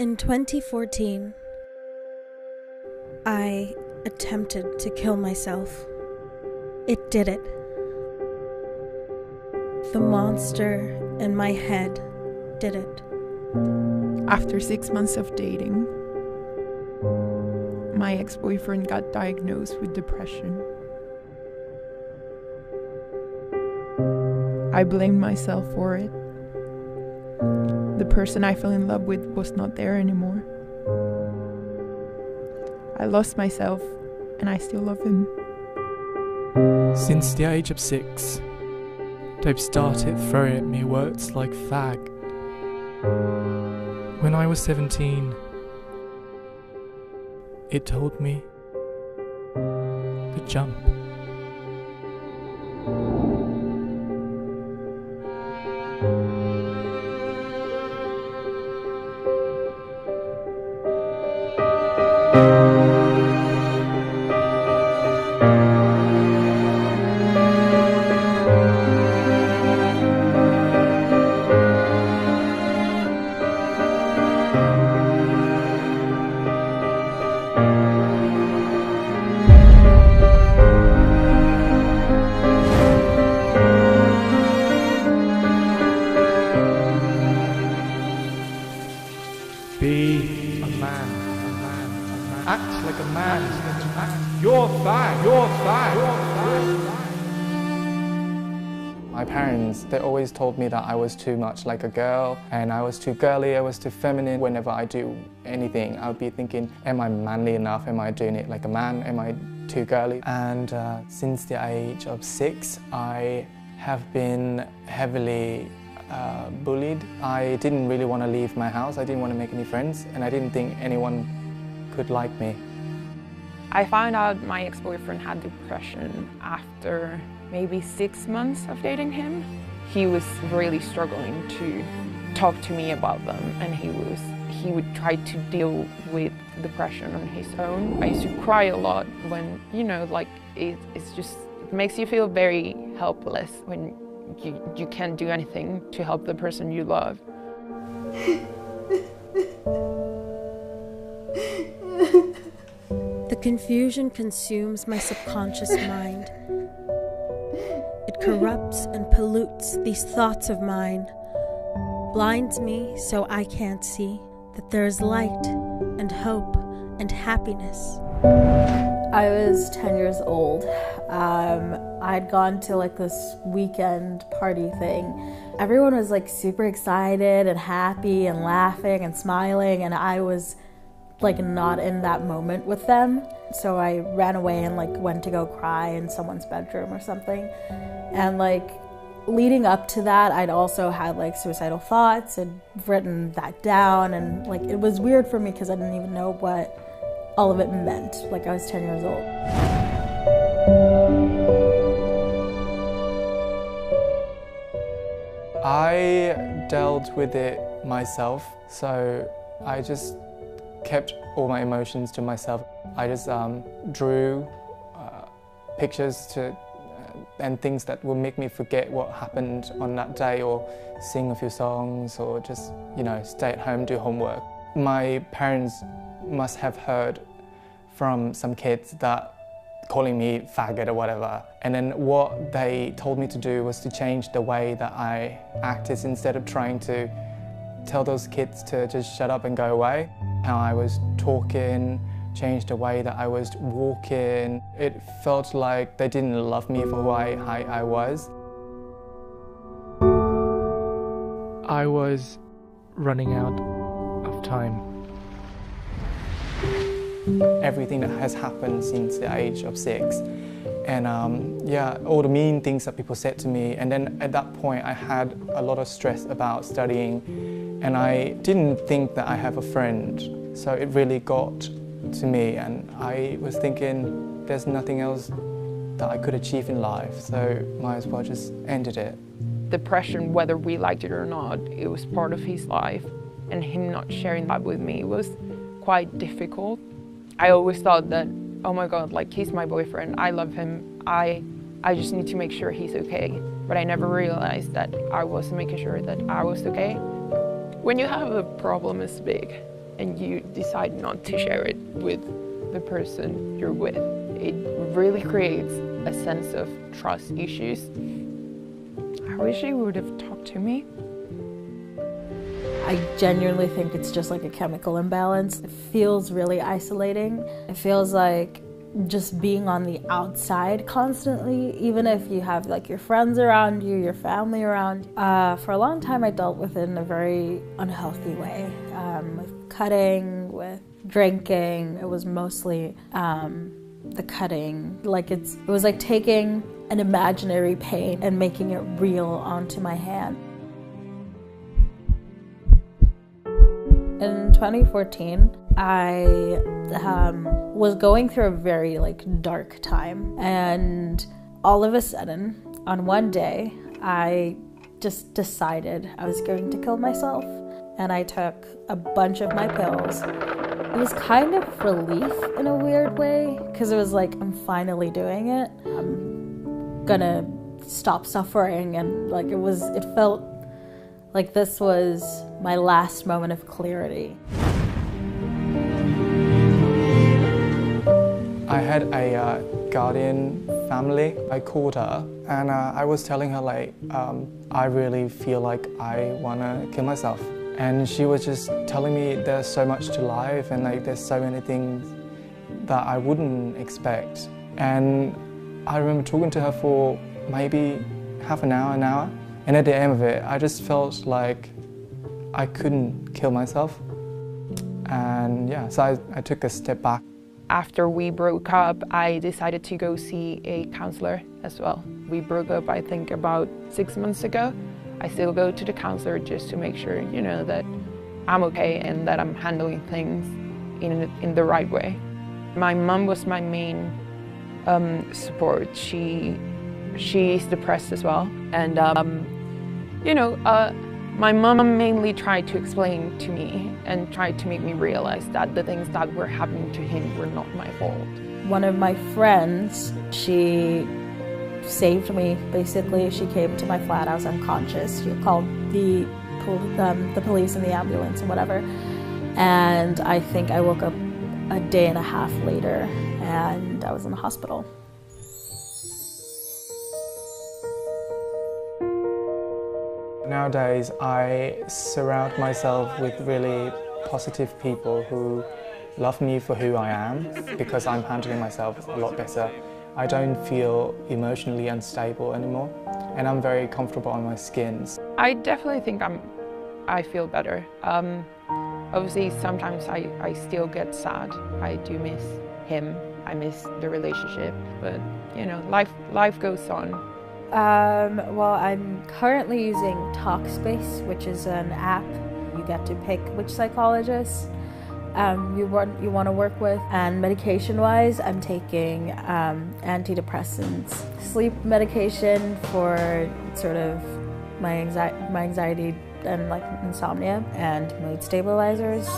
In 2014, I attempted to kill myself. It did it. The monster in my head did it. After 6 months of dating, my ex-boyfriend got diagnosed with depression. I blamed myself for it. The person I fell in love with was not there anymore. I lost myself, and I still love him. Since the age of 6, they've started throwing at me words like fag. When I was 17, it told me to jump. Be a man. Act like a man. You're fine. My parents, they always told me that I was too much like a girl and I was too girly, I was too feminine. Whenever I do anything, I would be thinking, am I manly enough? Am I doing it like a man? Am I too girly? And since the age of 6, I have been heavily bullied. I didn't really want to leave my house, I didn't want to make any friends, and I didn't think anyone could like me. I found out my ex-boyfriend had depression after maybe 6 months of dating him. He was really struggling to talk to me about them, and he would try to deal with depression on his own. I used to cry a lot when, it makes you feel very helpless when you can't do anything to help the person you love. The confusion consumes my subconscious mind. It corrupts and pollutes these thoughts of mine, blinds me so I can't see that there is light and hope and happiness. I was 10 years old. I'd gone to this weekend party thing. Everyone was super excited and happy and laughing and smiling, and I was not in that moment with them. So I ran away and went to go cry in someone's bedroom or something. And leading up to that, I'd also had suicidal thoughts and written that down, and it was weird for me because I didn't even know what all of it meant. I was 10 years old. I dealt with it myself, so I just kept all my emotions to myself. I just drew pictures and things that will make me forget what happened on that day, or sing a few songs, or just, stay at home, do homework. My parents must have heard from some kids that calling me faggot or whatever. And then what they told me to do was to change the way that I acted, instead of trying to tell those kids to just shut up and go away. How I was talking, changed the way that I was walking. It felt like they didn't love me for who I was. I was running out of time. Everything that has happened since the age of 6. And all the mean things that people said to me. And then at that point I had a lot of stress about studying, and I didn't think that I have a friend. So it really got to me, and I was thinking there's nothing else that I could achieve in life, so might as well just ended it. Depression, whether we liked it or not, it was part of his life, and him not sharing that with me was quite difficult. I always thought that, oh my God, he's my boyfriend, I love him, I just need to make sure he's okay. But I never realized that I wasn't making sure that I was okay. When you have a problem as big and you decide not to share it with the person you're with, it really creates a sense of trust issues. I wish he would have talked to me. I genuinely think it's just like a chemical imbalance. It feels really isolating. It feels like just being on the outside constantly, even if you have like your friends around you, your family around. For a long time I dealt with it in a very unhealthy way, with cutting, with drinking. It was mostly the cutting. Like it was like taking an imaginary pain and making it real onto my hand. In 2014, I was going through a very dark time, and all of a sudden, on one day, I just decided I was going to kill myself, and I took a bunch of my pills. It was kind of relief in a weird way, because it was like, I'm finally doing it. I'm gonna stop suffering, and it felt like this was my last moment of clarity. I had a guardian family. I called her and I was telling her I really feel like I want to kill myself. And she was just telling me there's so much to life and there's so many things that I wouldn't expect. And I remember talking to her for maybe half an hour. And at the end of it, I just felt like I couldn't kill myself. And yeah, so I took a step back. After we broke up, I decided to go see a counselor as well. We broke up, I think, about 6 months ago. I still go to the counselor just to make sure, that I'm okay and that I'm handling things in the right way. My mom was my main support. She's depressed as well, and my mom mainly tried to explain to me and tried to make me realize that the things that were happening to him were not my fault. One of my friends, she saved me, basically. She came to my flat, I was unconscious. She called the police and the ambulance and whatever. And I think I woke up a day and a half later and I was in the hospital. Nowadays, I surround myself with really positive people who love me for who I am because I'm handling myself a lot better. I don't feel emotionally unstable anymore, and I'm very comfortable on my skin. I definitely think I feel better. Obviously, sometimes I still get sad. I do miss him. I miss the relationship, but life goes on. Well, I'm currently using Talkspace, which is an app. You get to pick which psychologist you want to work with. And medication-wise, I'm taking antidepressants, sleep medication for sort of my anxiety and insomnia, and mood stabilizers.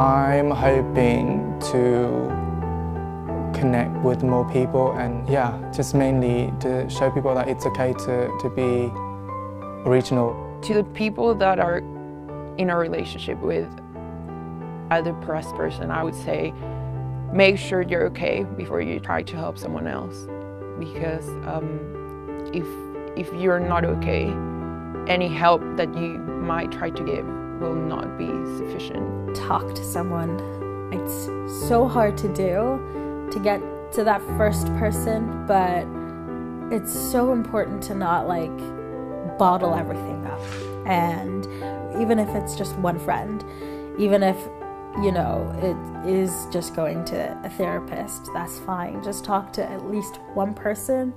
I'm hoping to connect with more people and just mainly to show people that it's okay to be original. To the people that are in a relationship with a depressed person, I would say make sure you're okay before you try to help someone else. Because if you're not okay, any help that you might try to give will not be sufficient. Talk to someone. It's so hard to do, to get to that first person, but it's so important to not bottle everything up. And even if it's just one friend, even if it is just going to a therapist, that's fine. Just talk to at least one person.